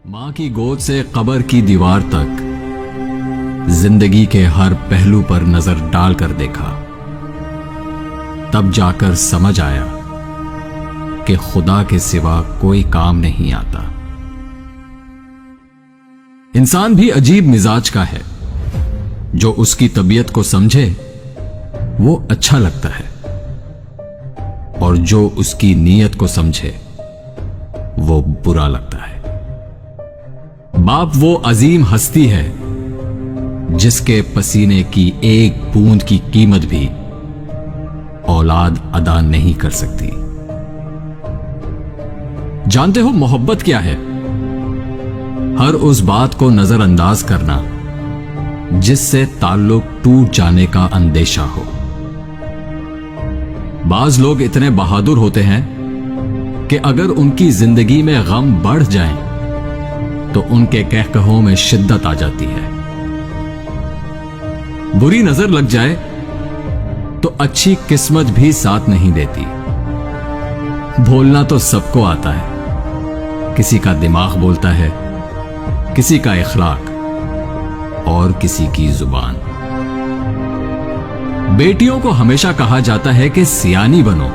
माँ की गोद से कब्र की दीवार तक जिंदगी के हर पहलू पर नजर डालकर देखा, तब जाकर समझ आया कि खुदा के सिवा कोई काम नहीं आता। इंसान भी अजीब मिजाज का है। जो उसकी तबीयत को समझे वो अच्छा लगता है, और जो उसकी नीयत को समझे वो बुरा लगता है। बाप वो अजीम हस्ती है जिसके पसीने की एक बूंद की कीमत भी औलाद अदा नहीं कर सकती। जानते हो मोहब्बत क्या है? हर उस बात को नजरअंदाज करना जिससे ताल्लुक टूट जाने का अंदेशा हो। बाज लोग इतने बहादुर होते हैं कि अगर उनकी जिंदगी में गम बढ़ जाए तो उनके कहकहों में शिद्दत आ जाती है। बुरी नजर लग जाए तो अच्छी किस्मत भी साथ नहीं देती। बोलना तो सबको आता है, किसी का दिमाग बोलता है, किसी का इखलाक और किसी की जुबान। बेटियों को हमेशा कहा जाता है कि सियानी बनो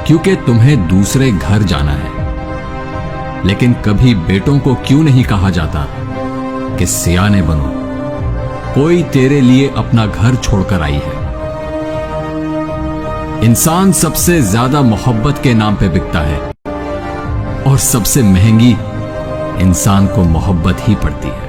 क्योंकि तुम्हें दूसरे घर जाना है, लेकिन कभी बेटों को क्यों नहीं कहा जाता कि सियाने बनो, कोई तेरे लिए अपना घर छोड़कर आई है। इंसान सबसे ज्यादा मोहब्बत के नाम पे बिकता है, और सबसे महंगी इंसान को मोहब्बत ही पड़ती है।